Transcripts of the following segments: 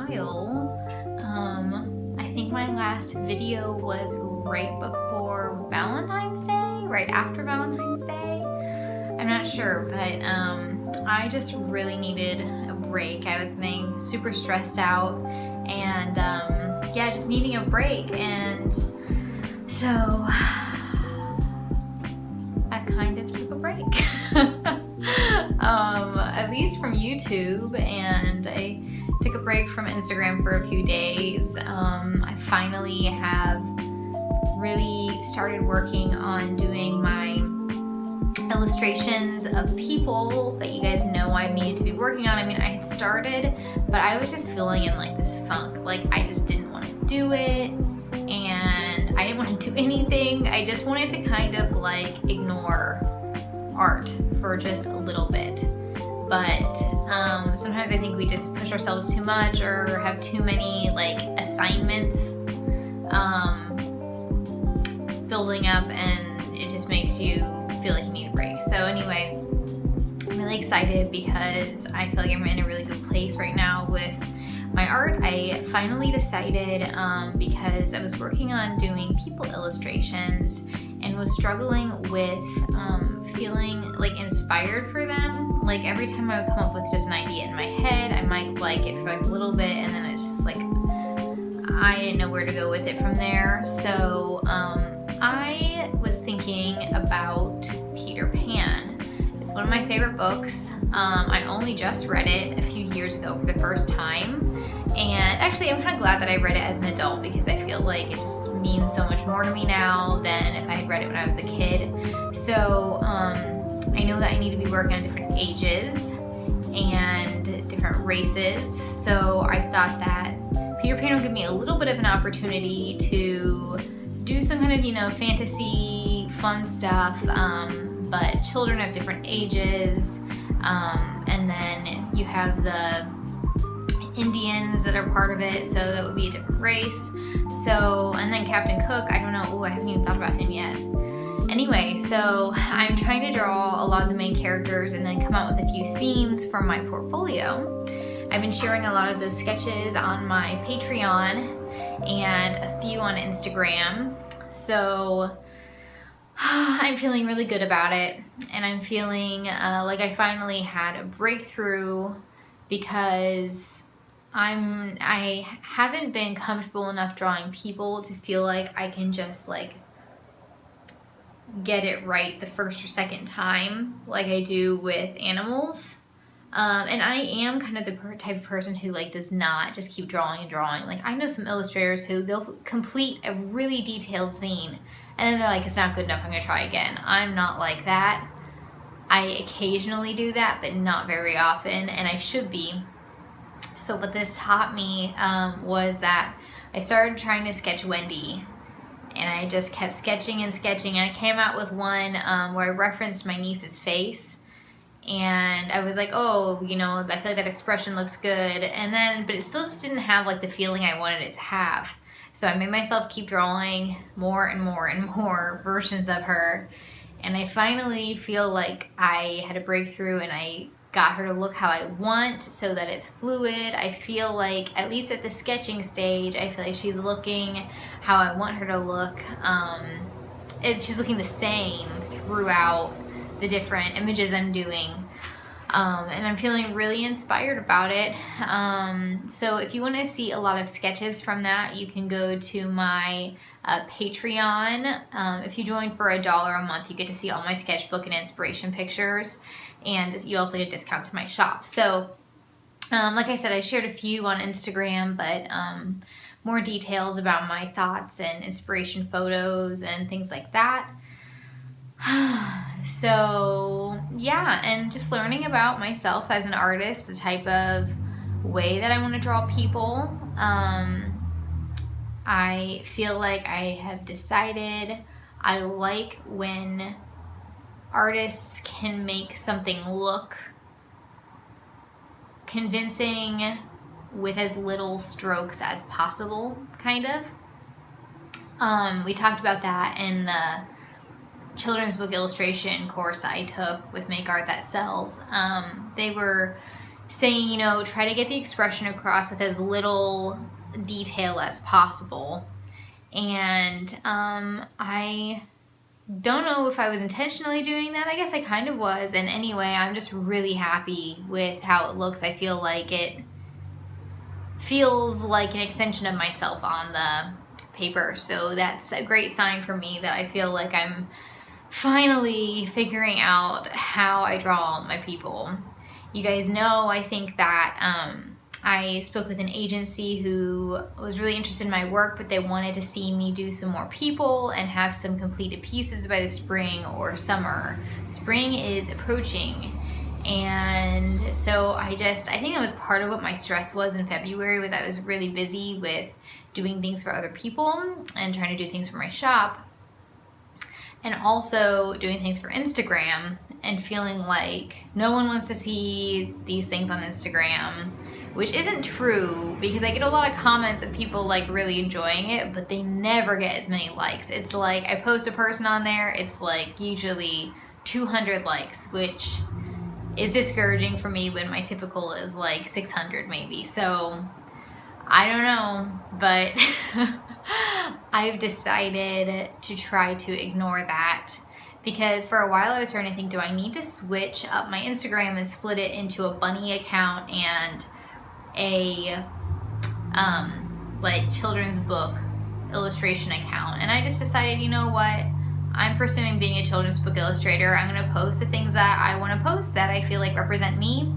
while. I think my last video was right before Valentine's Day, right after Valentine's Day. I'm not sure, but I just really needed a break. I was getting super stressed out and yeah, just needing a break. And so I kind of took a break. At least from YouTube, and I took a break from Instagram for a few days. I finally have really started working on doing my illustrations of people that you guys know I've needed to be working on. I mean, I had started, but I was just feeling in like this funk. Like I just didn't want to do it, and I didn't want to do anything. I just wanted to kind of like ignore art for just a little bit. But sometimes I think we just push ourselves too much or have too many like assignments building up, and it just makes you feel like you need a break. So anyway, I'm really excited because I feel like I'm in a really good place right now with my art. I finally decided, because I was working on doing people illustrations and was struggling with feeling like inspired for them. Like every time I would come up with just an idea in my head, I might like it for like a little bit, and then it's just like I didn't know where to go with it from there. So I was thinking about Peter Pan. It's one of my favorite books. I only just read it a few years ago for the first time. And actually, I'm kind of glad that I read it as an adult because I feel like it just means so much more to me now than if I had read it when I was a kid. So I know that I need to be working on different ages and different races. So I thought that Peter Pan will give me a little bit of an opportunity to do some kind of, you know, fantasy, fun stuff, but children of different ages. And then you have the Indians that are part of it, so that would be a different race. So, and then Captain Cook, I don't know, oh, I haven't even thought about him yet. Anyway, so I'm trying to draw a lot of the main characters and then come out with a few scenes from my portfolio. I've been sharing a lot of those sketches on my Patreon and a few on Instagram. So I'm feeling really good about it, and I'm feeling like I finally had a breakthrough because I haven't been comfortable enough drawing people to feel like I can just like get it right the first or second time like I do with animals. And I am kind of the type of person who like does not just keep drawing and drawing. Like I know some illustrators who they'll complete a really detailed scene and then they're like, it's not good enough, I'm gonna try again. I'm not like that. I occasionally do that, but not very often, and I should be. So what this taught me was that I started trying to sketch Wendy, and I just kept sketching and sketching, and I came out with one where I referenced my niece's face, and I was like, oh, you know, I feel like that expression looks good, and then, but it still just didn't have like the feeling I wanted it to have. So I made myself keep drawing more and more and more versions of her, and I finally feel like I had a breakthrough and I got her to look how I want so that it's fluid. I feel like, at least at the sketching stage, I feel like she's looking how I want her to look. She's looking the same throughout the different images I'm doing. And I'm feeling really inspired about it. So if you want to see a lot of sketches from that, you can go to my Patreon. If you join for $1 a month, you get to see all my sketchbook and inspiration pictures, and you also get a discount to my shop. So like I said, I shared a few on Instagram, but more details about my thoughts and inspiration photos and things like that. So yeah, and just learning about myself as an artist, the type of way that I want to draw people. I feel like I have decided I like when artists can make something look convincing with as little strokes as possible, kind of. We talked about that in the children's book illustration course I took with Make Art That Sells. They were saying, you know, try to get the expression across with as little detail as possible. And I don't know if I was intentionally doing that. I guess I kind of was. And anyway, I'm just really happy with how it looks. I feel like it feels like an extension of myself on the paper. So that's a great sign for me that I feel like I'm finally figuring out how I draw my people. You guys know, I think that I spoke with an agency who was really interested in my work, but they wanted to see me do some more people and have some completed pieces by the spring or summer. Spring is approaching. And so I think it was part of what my stress was in February, was I was really busy with doing things for other people and trying to do things for my shop, and also doing things for Instagram, and feeling like no one wants to see these things on Instagram, which isn't true, because I get a lot of comments of people like really enjoying it, but they never get as many likes. It's like I post a person on there, it's like usually 200 likes, which is discouraging for me when my typical is like 600 maybe. So I don't know, but I've decided to try to ignore that, because for a while I was starting to think, do I need to switch up my Instagram and split it into a bunny account and a like children's book illustration account? And I just decided, you know what, I'm pursuing being a children's book illustrator. I'm going to post the things that I want to post that I feel like represent me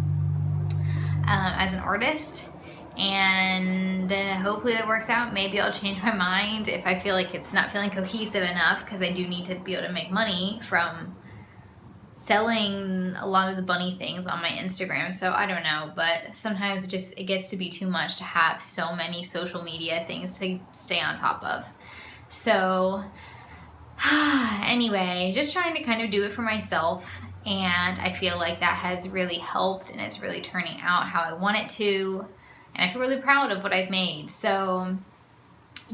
as an artist, and hopefully that works out. Maybe I'll change my mind if I feel like it's not feeling cohesive enough, because I do need to be able to make money from selling a lot of the bunny things on my Instagram. So I don't know, but sometimes it gets to be too much to have so many social media things to stay on top of. So anyway, just trying to kind of do it for myself, and I feel like that has really helped, and it's really turning out how I want it to, and I feel really proud of what I've made. So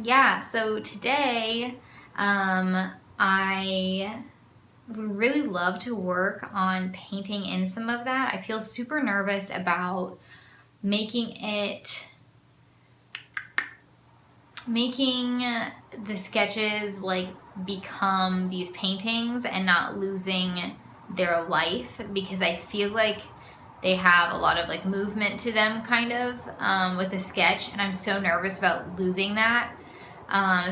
yeah, so today I would really love to work on painting in some of that. I feel super nervous about making the sketches like become these paintings and not losing their life, because I feel like they have a lot of like movement to them kind of with the sketch, and I'm so nervous about losing that.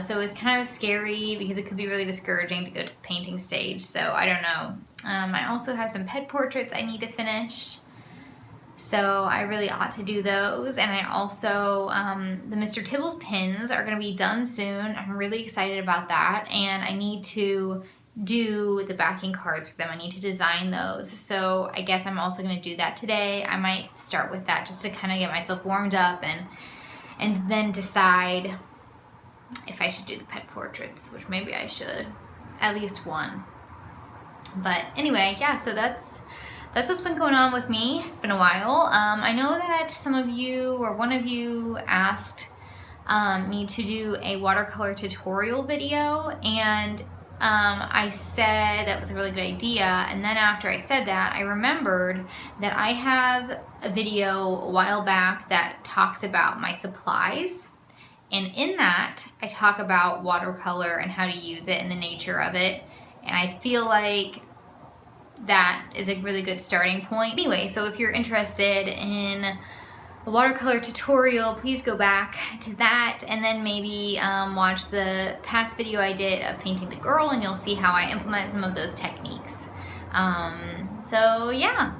So it's kind of scary because it could be really discouraging to go to the painting stage. So I don't know. I also have some pet portraits I need to finish, so I really ought to do those. And I also, the Mr. Tibbles pins are going to be done soon. I'm really excited about that, and I need to do the backing cards for them. I need to design those. So I guess I'm also going to do that today. I might start with that just to kind of get myself warmed up, and then decide if I should do the pet portraits, which maybe I should, at least one. But anyway, yeah, so that's what's been going on with me. It's been a while. I know that some of you, or one of you, asked me to do a watercolor tutorial video, and I said that was a really good idea, and then after I said that, I remembered that I have a video a while back that talks about my supplies, and in that I talk about watercolor and how to use it and the nature of it, and I feel like that is a really good starting point. Anyway, so if you're interested in a watercolor tutorial, please go back to that, and then maybe watch the past video I did of painting the girl, and you'll see how I implement some of those techniques. So yeah,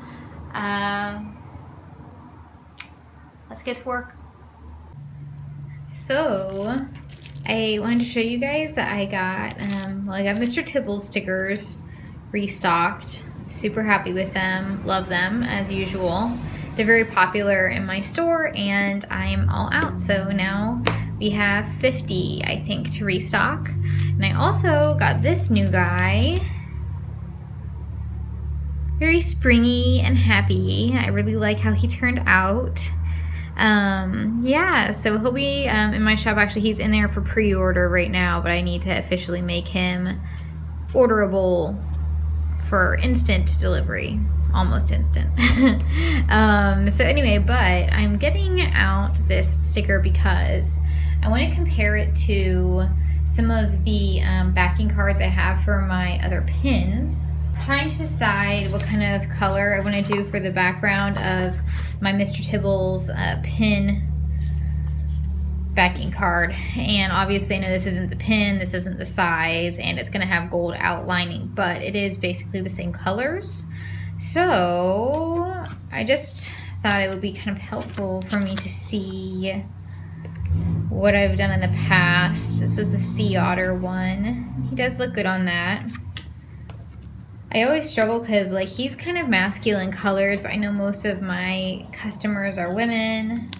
let's get to work. So I wanted to show you guys that I got Mr. Tibbles stickers restocked. Super happy with them, love them as usual. They're very popular in my store, and I'm all out. So now we have 50, I think, to restock. And I also got this new guy. Very springy and happy. I really like how he turned out. Yeah, so he'll be in my shop. Actually, he's in there for pre-order right now, but I need to officially make him orderable for instant delivery almost instant. So anyway, but I'm getting out this sticker because I want to compare it to some of the backing cards I have for my other pins. I'm trying to decide what kind of color I want to do for the background of my Mr. Tibble's pin backing card. And obviously I know this isn't the pin, this isn't the size, and it's gonna have gold outlining, but it is basically the same colors. So I just thought it would be kind of helpful for me to see what I've done in the past. This was the Sea Otter one. He does look good on that. I always struggle because like he's kind of masculine colors, but I know most of my customers are women.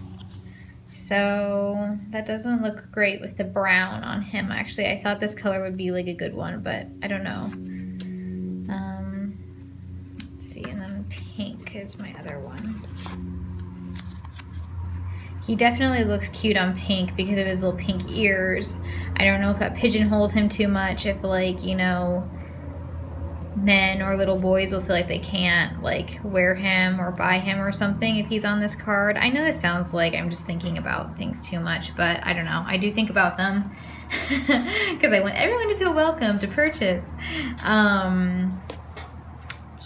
So that doesn't look great with the brown on him. Actually, I thought this color would be like a good one, but I don't know. Let's see, and then pink is my other one. He definitely looks cute on pink because of his little pink ears. I don't know if that pigeonholes him too much, if like, you know, men or little boys will feel like they can't like wear him or buy him or something if he's on this card. I know this sounds like I'm just thinking about things too much, but I don't know. I do think about them because I want everyone to feel welcome to purchase.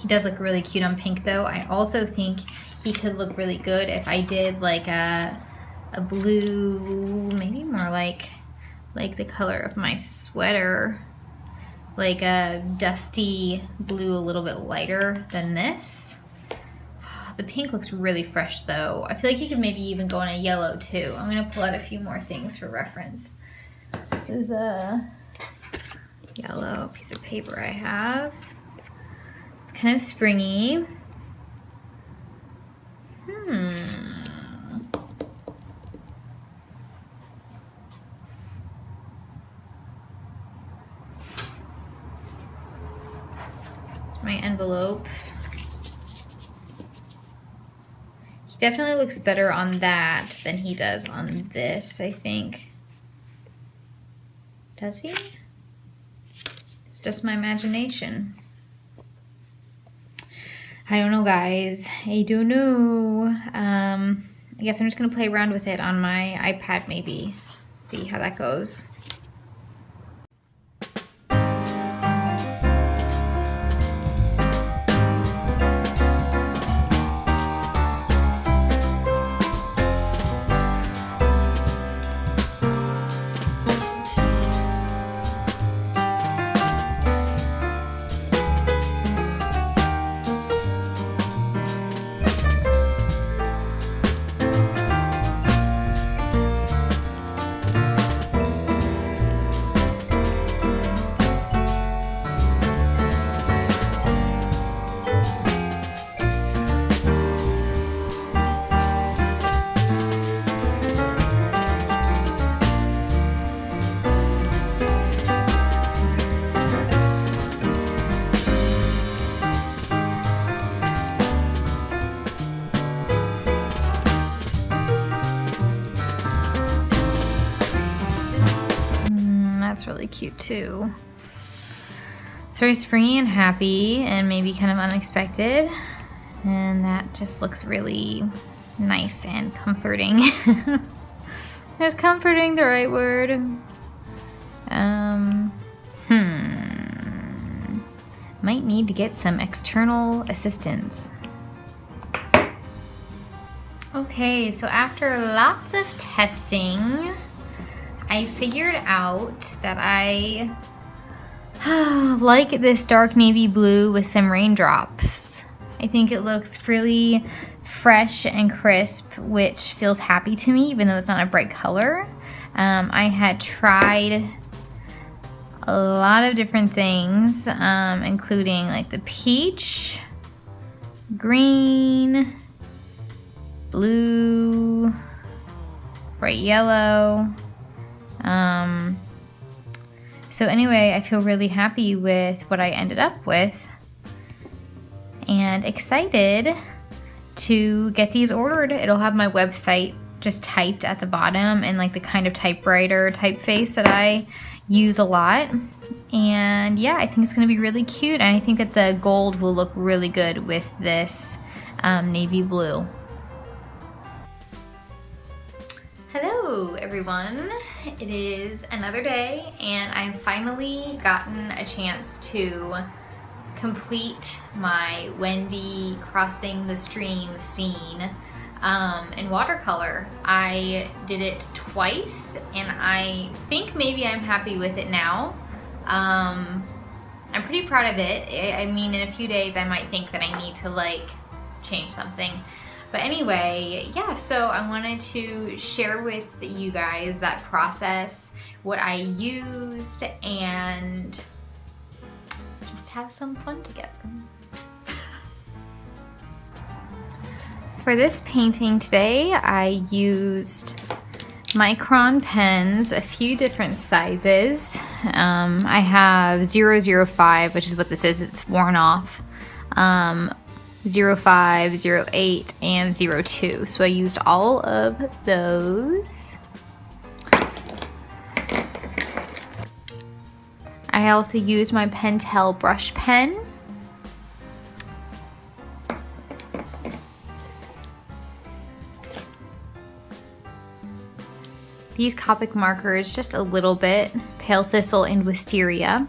He does look really cute on pink though. I also think he could look really good if I did like a blue, maybe more like the color of my sweater, like a dusty blue, a little bit lighter than this. The pink looks really fresh though. I feel like you could maybe even go on a yellow too. I'm gonna pull out a few more things for reference. This is a yellow piece of paper I have. It's kind of springy. My envelopes. He definitely looks better on that than he does on this, I think. Does he? It's just my imagination. I don't know, guys. I don't know. I guess I'm just gonna play around with it on my iPad maybe. See how that goes. That's really cute too. It's very springy and happy and maybe kind of unexpected. And that just looks really nice and comforting. Is comforting the right word? Might need to get some external assistance. Okay, so after lots of testing, I figured out that I like this dark navy blue with some raindrops. I think it looks really fresh and crisp, which feels happy to me, even though it's not a bright color. I had tried a lot of different things, including like the peach, green, blue, bright yellow. So anyway, I feel really happy with what I ended up with and excited to get these ordered. It'll have my website just typed at the bottom and like the kind of typewriter typeface that I use a lot. And yeah, I think it's gonna be really cute, and I think that the gold will look really good with this navy blue. Hello everyone, it is another day and I've finally gotten a chance to complete my Wendy crossing the stream scene in watercolor. I did it twice and I think maybe I'm happy with it now. I'm pretty proud of it. I mean, in a few days I might think that I need to like change something. But anyway, yeah, so I wanted to share with you guys that process, what I used, and just have some fun together. For this painting today, I used micron pens, a few different sizes. I have 005, which is what this is, it's worn off. 05, 08, and 02. So I used all of those. I also used my Pentel brush pen. These Copic markers, just a little bit, Pale Thistle and Wisteria.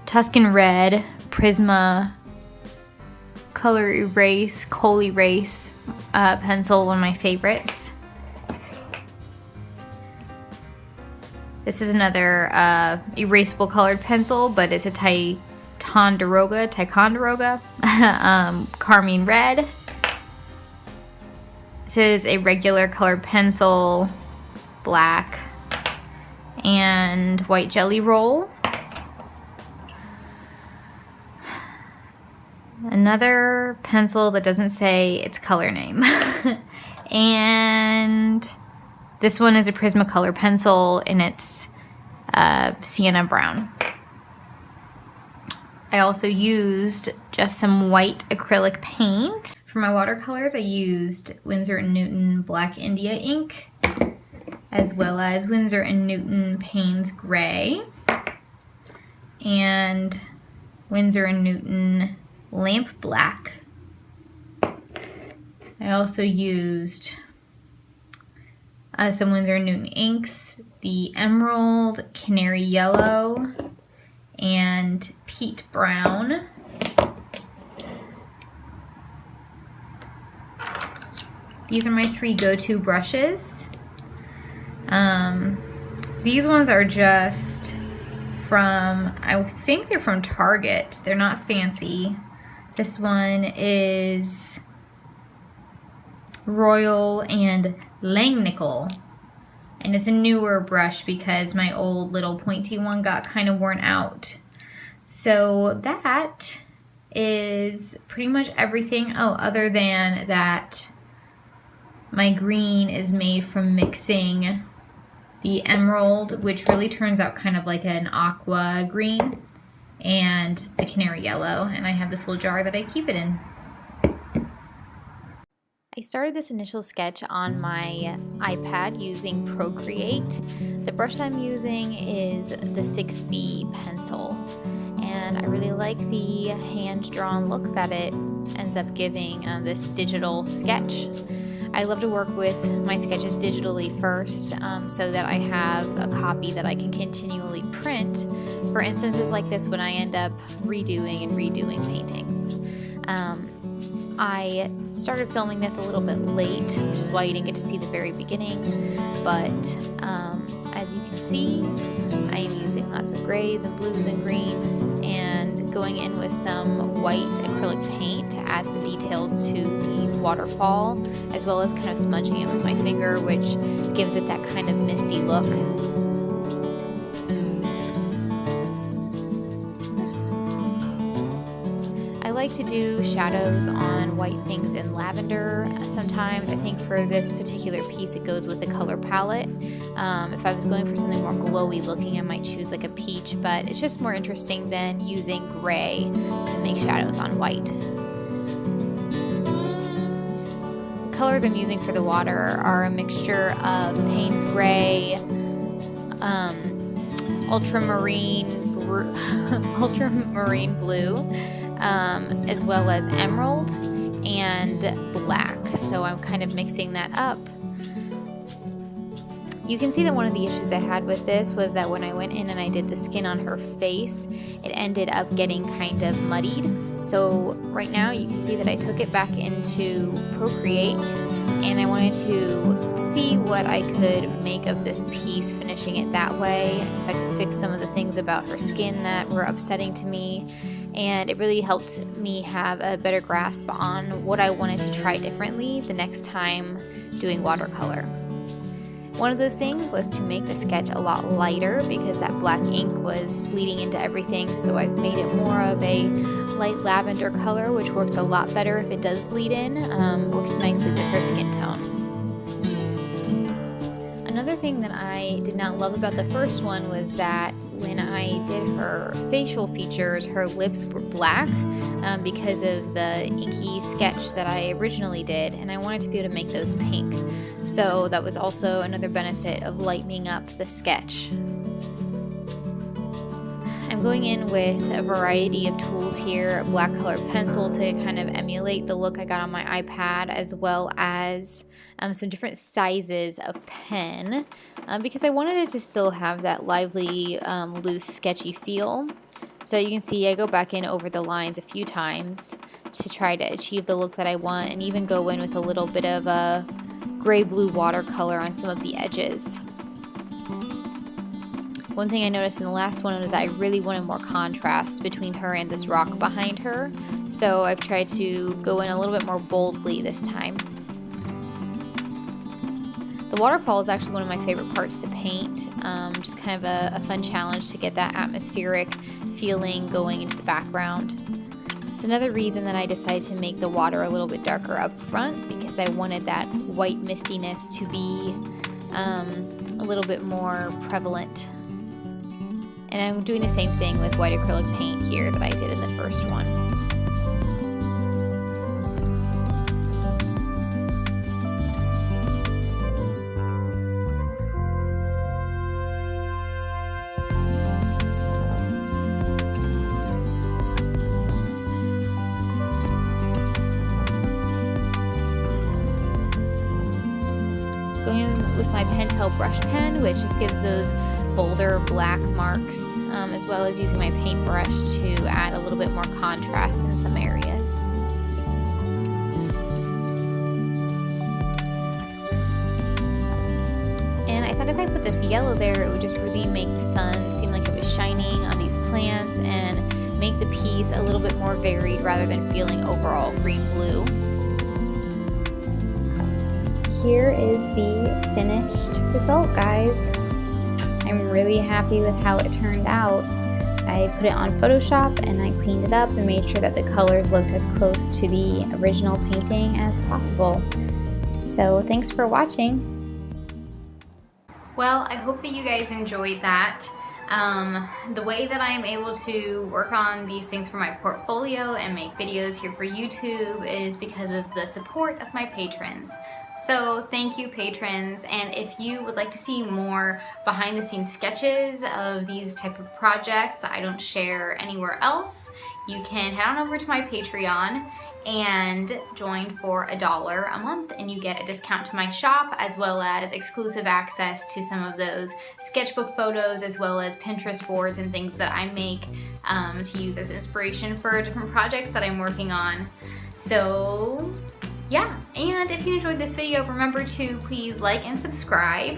Tuscan Red, Prisma, Color Erase, Kohl Erase pencil, one of my favorites. This is another erasable colored pencil, but it's a Ticonderoga, Carmine Red. This is a regular colored pencil, black, and white Jelly Roll. Another pencil that doesn't say its color name. And this one is a Prismacolor pencil and it's sienna brown. I also used just some white acrylic paint. For my watercolors, I used Winsor & Newton Black India ink, as well as Winsor & Newton Payne's Gray, and Winsor & Newton Lamp Black. I also used some Winsor & Newton inks, the Emerald, Canary Yellow, and Peat Brown. These are my 3 go-to brushes. These ones are just from, I think they're from Target. They're not fancy. This one is Royal and Langnickel. And it's a newer brush because my old little pointy one got kind of worn out. So that is pretty much everything. Oh, other than that, my green is made from mixing the emerald, which really turns out kind of like an aqua green, and the canary yellow, and I have this little jar that I keep it in. I started this initial sketch on my iPad using Procreate. The brush I'm using is the 6B pencil, and I really like the hand-drawn look that it ends up giving this digital sketch. I love to work with my sketches digitally first so that I have a copy that I can continually print for instances like this when I end up redoing paintings. I started filming this a little bit late, which is why you didn't get to see the very beginning, but as you can see, I am using lots of grays and blues and greens and going in with some white acrylic paint to add some details to the waterfall, as well as kind of smudging it with my finger, which gives it that kind of misty look. I like to do shadows on white things in lavender sometimes. I think for this particular piece it goes with the color palette. If I was going for something more glowy looking, I might choose like a peach, but it's just more interesting than using gray to make shadows on white. colors I'm using for the water are a mixture of Payne's Gray, ultramarine blue, as well as emerald and black. So I'm kind of mixing that up. You can see that one of the issues I had with this was that when I went in and I did the skin on her face, it ended up getting kind of muddied. So right now you can see that I took it back into Procreate, and I wanted to see what I could make of this piece, finishing it that way, if I could fix some of the things about her skin that were upsetting to me. And it really helped me have a better grasp on what I wanted to try differently the next time doing watercolor. One of those things was to make the sketch a lot lighter because that black ink was bleeding into everything, so I've made it more of a light lavender color, which works a lot better if it does bleed in, works nicely with her skin tone. Another thing that I did not love about the first one was that when I did her facial features, her lips were black because of the inky sketch that I originally did, and I wanted to be able to make those pink. So that was also another benefit of lightening up the sketch. I'm going in with a variety of tools here, a black colored pencil to kind of emulate the look I got on my iPad, as well as some different sizes of pen, because I wanted it to still have that lively, loose, sketchy feel. So you can see I go back in over the lines a few times to try to achieve the look that I want, and even go in with a little bit of a gray-blue watercolor on some of the edges. One thing I noticed in the last one was that I really wanted more contrast between her and this rock behind her, so I've tried to go in a little bit more boldly this time. The waterfall is actually one of my favorite parts to paint, just kind of a fun challenge to get that atmospheric feeling going into the background. It's another reason that I decided to make the water a little bit darker up front, because I wanted that white mistiness to be a little bit more prevalent. And I'm doing the same thing with white acrylic paint here that I did in the first one. Going in with my Pentel brush pen, which just gives those bolder black marks, as well as using my paintbrush to add a little bit more contrast in some areas. And I thought if I put this yellow there, it would just really make the sun seem like it was shining on these plants and make the piece a little bit more varied rather than feeling overall green-blue. Here is the finished result, guys. I'm really happy with how it turned out. I put it on Photoshop and I cleaned it up and made sure that the colors looked as close to the original painting as possible. So thanks for watching. Well, I hope that you guys enjoyed that. The way that I'm able to work on these things for my portfolio and make videos here for YouTube is because of the support of my patrons. So thank you, patrons, and if you would like to see more behind the scenes sketches of these type of projects I don't share anywhere else, you can head on over to my Patreon and join for $1 a month, and you get a discount to my shop, as well as exclusive access to some of those sketchbook photos, as well as Pinterest boards and things that I make to use as inspiration for different projects that I'm working on. So yeah, and if you enjoyed this video, remember to please like and subscribe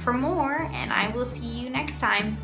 for more, and I will see you next time.